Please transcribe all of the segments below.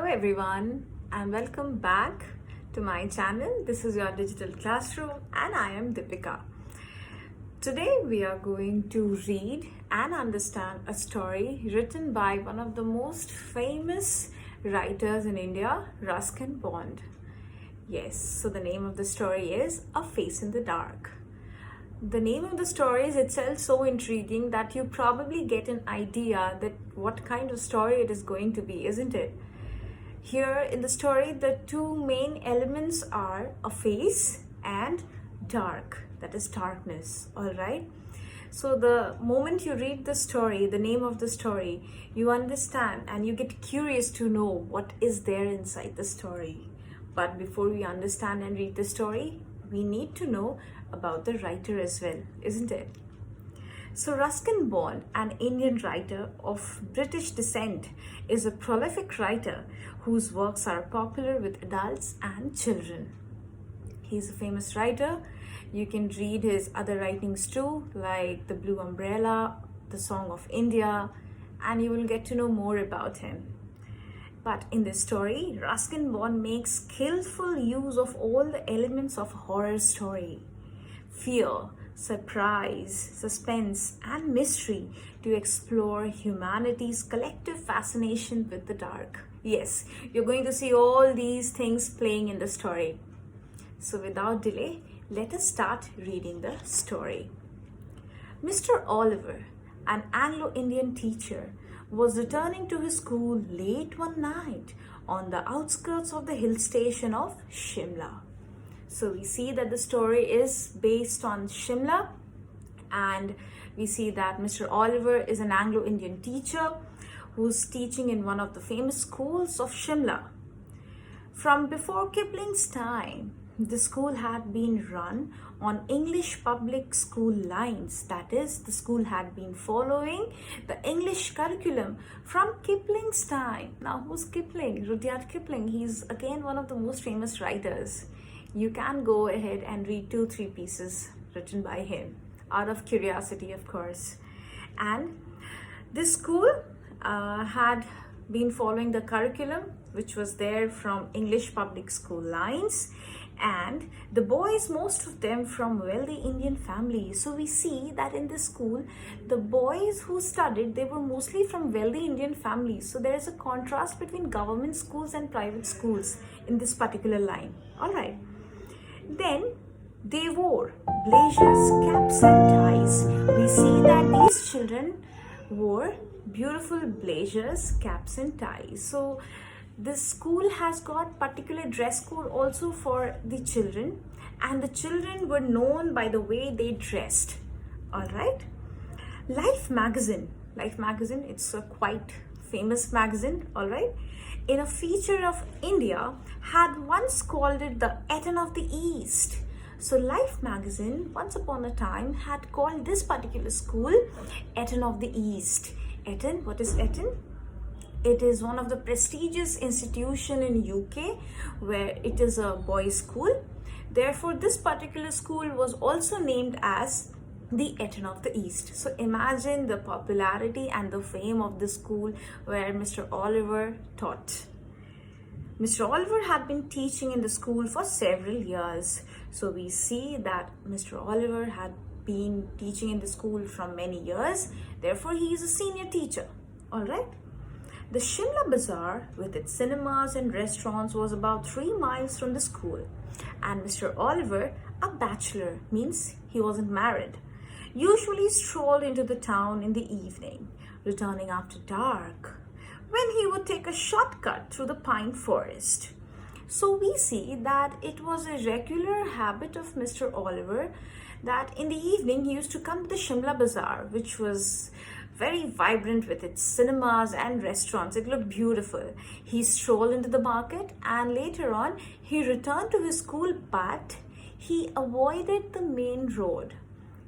everyone, and welcome back to my channel. This is your digital classroom and I am Deepika. Today we are going to read and understand a story written by one of the most famous writers in India, Ruskin. Yes, so the name of the story is A Face in the Dark. The name of the story is itself so intriguing that you probably get an idea that what kind of story it is going to be, isn't it? Here in the story, the two main elements are a face and dark, that is darkness, all right? So the moment you read the story, the name of the story, you understand and you get curious to know what is there inside the story. But before we understand and read the story, we need to know about the writer as well, isn't it? So Ruskin Bond, an Indian writer of British descent, is a prolific writer whose works are popular with adults and children. He's a famous writer. You can read his other writings too, like The Blue Umbrella, The Song of India, and you will get to know more about him. But in this story, Ruskin Bond makes skillful use of all the elements of a horror story. Fear, surprise, suspense, and mystery to explore humanity's collective fascination with the dark. Yes, you're going to see all these things playing in the story. So without delay, let us start reading the story. Mr. Oliver, an Anglo-Indian teacher, was returning to his school late one night on the outskirts of the hill station of Shimla. So we see that the story is based on Shimla, and we see that Mr. Oliver is an Anglo-Indian teacher who's teaching in one of the famous schools of Shimla. From before Kipling's time, the school had been run on English public school lines. That is, the school had been following the English curriculum from Kipling's time. Now, who's Kipling? Rudyard Kipling. He's again one of the most famous writers. You can go ahead and read 2-3 pieces written by him, out of curiosity, of course. And this school had been following the curriculum which was there from English public school lines, and the boys, most of them from wealthy Indian families. So we see that in this school, the boys who studied, they were mostly from wealthy Indian families. So there is a contrast between government schools and private schools in this particular line. All right. Then they wore blazers, caps and ties. We see that these children wore beautiful blazers, caps and ties. So this school has got particular dress code also for the children, and the children were known by the way they dressed. All right. Life magazine, it's a quite famous magazine, all right, in a feature of India, had once called it the Eton of the East. So Life magazine, once upon a time, had called this particular school Eton of the East. Eton, what is Eton? It is one of the prestigious institution in UK where it is a boys' school. Therefore, this particular school was also named as the Eton of the East. So imagine the popularity and the fame of the school where Mr. Oliver taught. Mr. Oliver had been teaching in the school for several years. So we see that Mr. Oliver had been teaching in the school from many years. Therefore, he is a senior teacher. All right. The Shimla Bazaar, with its cinemas and restaurants, was about 3 miles from the school. And Mr. Oliver, a bachelor, means he wasn't married, usually strolled into the town in the evening, returning after dark, when he would take a shortcut through the pine forest. So we see that it was a regular habit of Mr. Oliver that in the evening he used to come to the Shimla Bazaar, which was very vibrant with its cinemas and restaurants. It looked beautiful. He strolled into the market and later on he returned to his school, but he avoided the main road,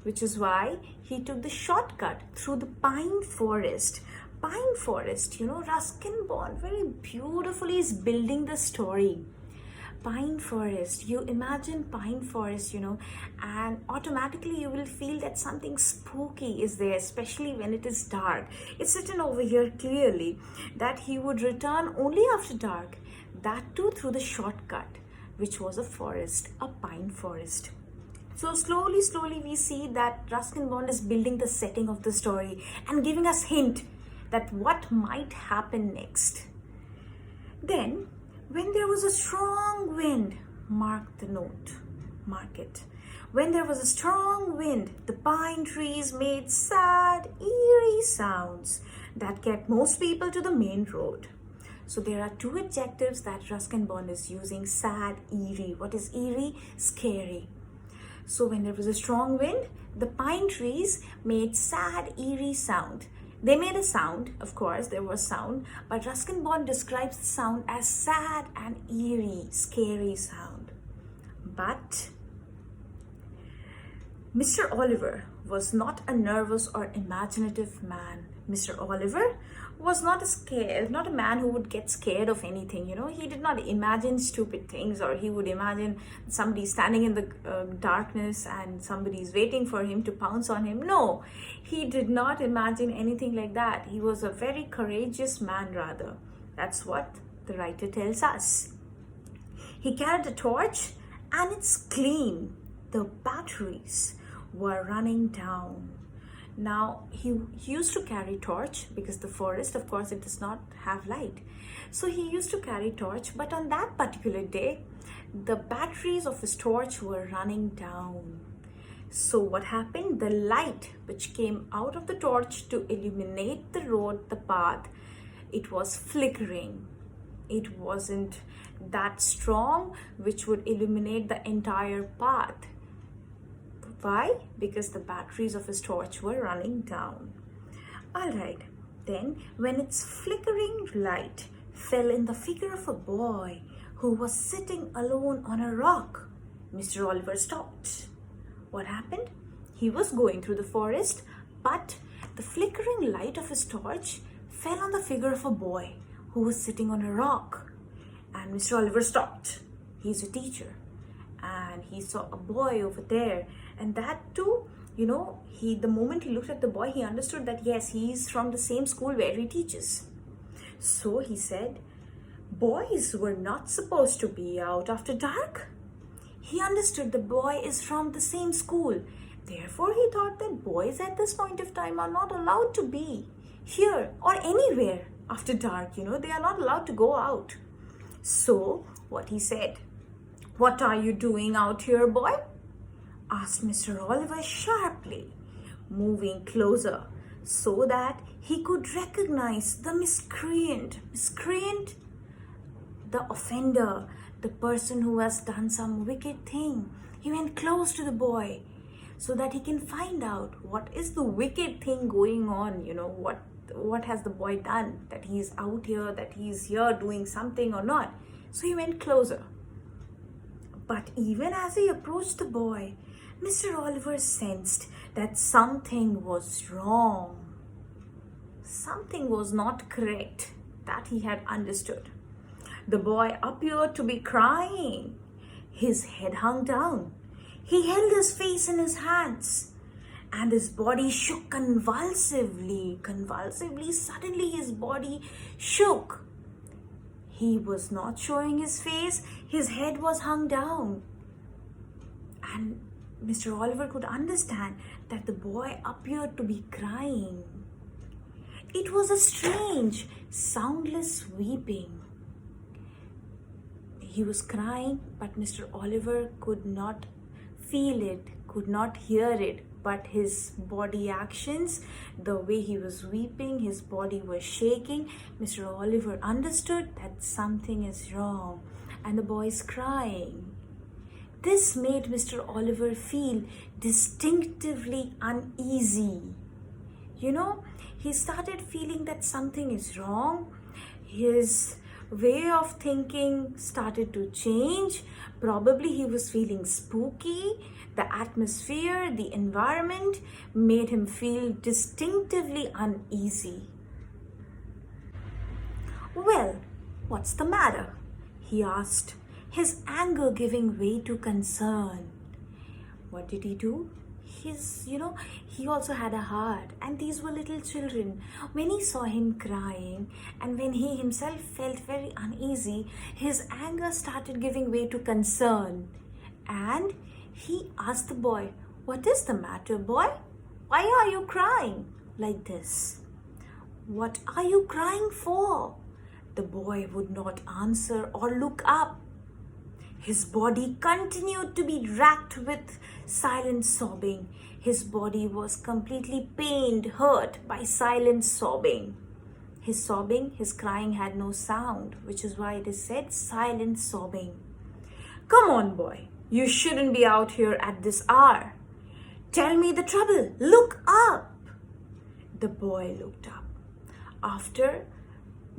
which is why he took the shortcut through the pine forest. Pine forest, Ruskin Bond very beautifully is building the story. pine forest. You imagine pine forest, and automatically you will feel that something spooky is there, especially when it is dark. It's written over here clearly that he would return only after dark, that too through the shortcut, which was a forest, a pine forest. So slowly we see that Ruskin Bond is building the setting of the story and giving us hint that what might happen next. Then, when there was a strong wind, mark it. When there was a strong wind, the pine trees made sad, eerie sounds that kept most people to the main road. So there are two adjectives that Ruskin Bond is using: sad, eerie. What is eerie? Scary. So when there was a strong wind, the pine trees made sad, eerie sound. They made a sound, of course, there was sound, but Ruskin Bond describes the sound as sad and eerie, scary sound. But Mr. Oliver was not a nervous or imaginative man. Mr. Oliver was not a man who would get scared of anything. He did not imagine stupid things, or he would imagine somebody standing in the darkness and somebody is waiting for him to pounce on him. No, he did not imagine anything like that. He was a very courageous man, rather. That's what the writer tells us. He carried a torch, and it's clean. The batteries were running down. Now, he used to carry torch because the forest, of course, it does not have light. So he used to carry torch, but on that particular day, the batteries of his torch were running down. So what happened? The light which came out of the torch to illuminate the road, the path, it was flickering. It wasn't that strong which would illuminate the entire path. Why? Because the batteries of his torch were running down. Alright, then when its flickering light fell in the figure of a boy who was sitting alone on a rock, Mr. Oliver stopped. What happened? He was going through the forest, but the flickering light of his torch fell on the figure of a boy who was sitting on a rock. And Mr. Oliver stopped. He's a teacher. And he saw a boy over there, and that too, the moment he looked at the boy, he understood that yes, he is from the same school where he teaches. So he said, boys were not supposed to be out after dark. He understood the boy is from the same school. Therefore, he thought that boys at this point of time are not allowed to be here or anywhere after dark. They are not allowed to go out. So what he said, "What are you doing out here, boy?" asked Mr. Oliver sharply, moving closer so that he could recognize the miscreant, the offender, the person who has done some wicked thing. He went close to the boy so that he can find out what is the wicked thing going on, what has the boy done, that he is out here, that he is here doing something or not. So he went closer. But even as he approached the boy, Mr. Oliver sensed that something was wrong. Something was not correct, that he had understood. The boy appeared to be crying. His head hung down. He held his face in his hands, and his body shook convulsively. Suddenly his body shook. He was not showing his face. His head was hung down. And Mr. Oliver could understand that the boy appeared to be crying. It was a strange, soundless weeping. He was crying, but Mr. Oliver could not feel it, could not hear it. But his body actions, the way he was weeping, his body was shaking. Mr. Oliver understood that something is wrong, and the boy is crying. This made Mr. Oliver feel distinctively uneasy. He started feeling that something is wrong. His way of thinking started to change. Probably he was feeling spooky. The atmosphere, the environment made him feel distinctively uneasy. "Well, what's the matter?" he asked. his anger giving way to concern. What did he do? He also had a heart, and these were little children. When he saw him crying, and when he himself felt very uneasy, his anger started giving way to concern. And he asked the boy, "What is the matter, boy? Why are you crying like this? What are you crying for?" The boy would not answer or look up. His body continued to be racked with silent sobbing. His body was completely pained, hurt by silent sobbing. His crying had no sound, which is why it is said silent sobbing. "Come on, boy, you shouldn't be out here at this hour. Tell me the trouble. Look up." The boy looked up. After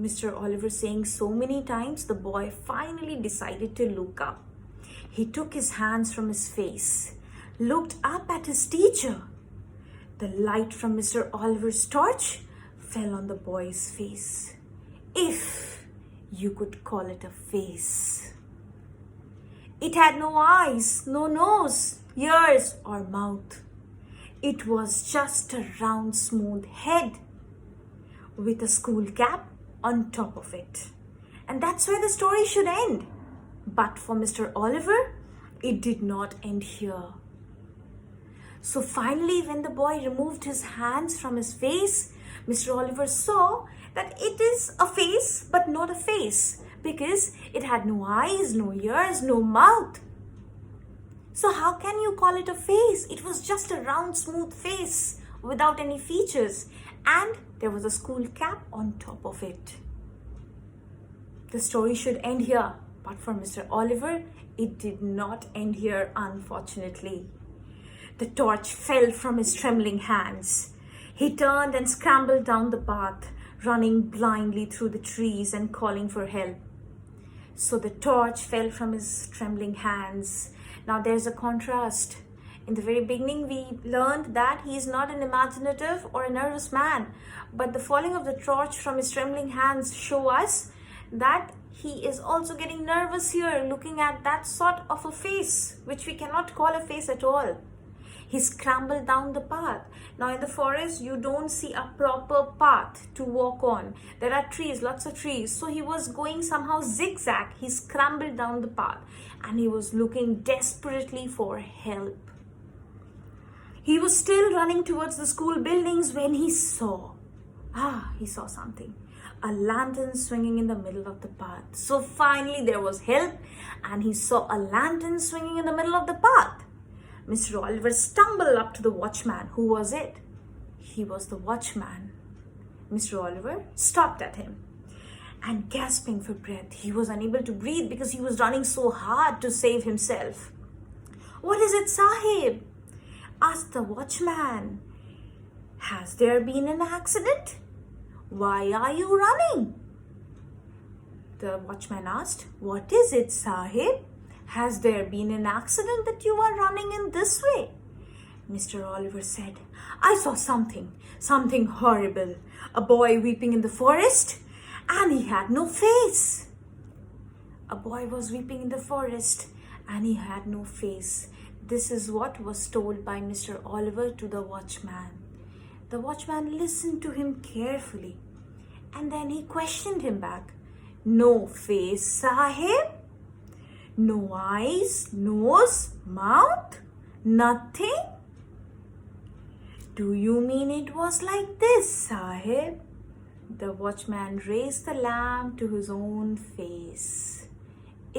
Mr. Oliver saying so many times, the boy finally decided to look up. He took his hands from his face, looked up at his teacher. The light from Mr. Oliver's torch fell on the boy's face, if you could call it a face. It had no eyes, no nose, ears, or mouth. It was just a round, smooth head with a school cap on top of it. And that's where the story should end. But for Mr. Oliver, it did not end here. So finally, when the boy removed his hands from his face, Mr. Oliver saw that it is a face, but not a face, because it had no eyes, no ears, no mouth. So how can you call it a face? It was just a round, smooth face without any features, and there was a school cap on top of it. The story should end here, but for Mr. Oliver, it did not end here, unfortunately. The torch fell from his trembling hands. He turned and scrambled down the path, running blindly through the trees and calling for help. So the torch fell from his trembling hands. Now there's a contrast. In the very beginning, we learned that he is not an imaginative or a nervous man, but the falling of the torch from his trembling hands show us that he is also getting nervous here, looking at that sort of a face, which we cannot call a face at all. He scrambled down the path. Now in the forest, you don't see a proper path to walk on. There are trees, lots of trees. So he was going somehow zigzag. He scrambled down the path and he was looking desperately for help. He was still running towards the school buildings when he saw something. A lantern swinging in the middle of the path. So finally there was help, and he saw a lantern swinging in the middle of the path. Mr. Oliver stumbled up to the watchman. Who was it? He was the watchman. Mr. Oliver stopped at him and gasping for breath. He was unable to breathe because he was running so hard to save himself. "What is it, Sahib?" asked the watchman. "Has there been an accident? Why are you running?" The watchman asked. "What is it, Sahib? Has there been an accident that you are running in this way?" Mr. Oliver said, "I saw something horrible. A boy weeping in the forest, and he had no face." A boy was weeping in the forest, and he had no face. This is what was told by Mr. Oliver to the watchman. The watchman listened to him carefully, and then he questioned him back. "No face, Sahib? No eyes, nose, mouth? Nothing? Do you mean it was like this, Sahib?" The watchman raised the lamp to his own face,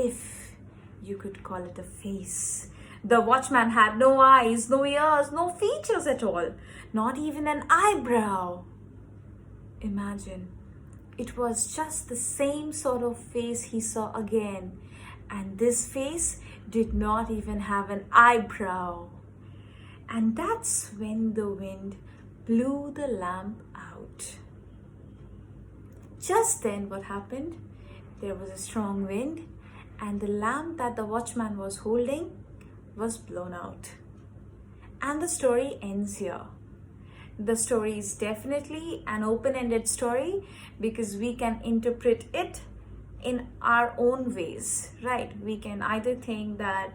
if you could call it a face. The watchman had no eyes, no ears, no features at all, not even an eyebrow. Imagine, it was just the same sort of face he saw again, and this face did not even have an eyebrow. And that's when the wind blew the lamp out. Just then what happened? There was a strong wind, and the lamp that the watchman was holding was blown out. And the story ends here. The story is definitely an open-ended story because we can interpret it in our own ways, right? We can either think that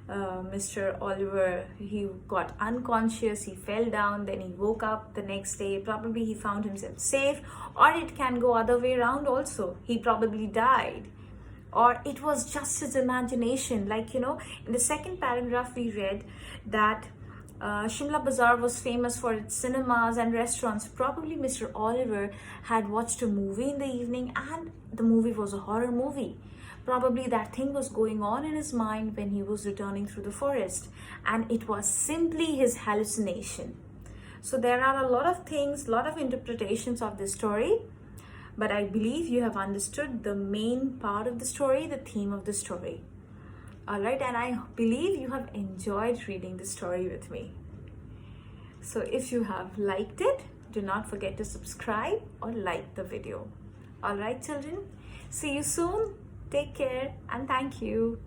Mr. Oliver, he got unconscious, he fell down, then he woke up the next day, probably he found himself safe, or it can go other way around also. He probably died, or it was just his imagination. Like, in the second paragraph we read that Shimla Bazaar was famous for its cinemas and restaurants. Probably Mr. Oliver had watched a movie in the evening, and the movie was a horror movie. Probably that thing was going on in his mind when he was returning through the forest, and it was simply his hallucination. So there are a lot of things, lot of interpretations of this story, but I believe you have understood the main part of the story, the theme of the story. All right, and I believe you have enjoyed reading the story with me. So if you have liked it, do not forget to subscribe or like the video. All right, children, see you soon. Take care and thank you.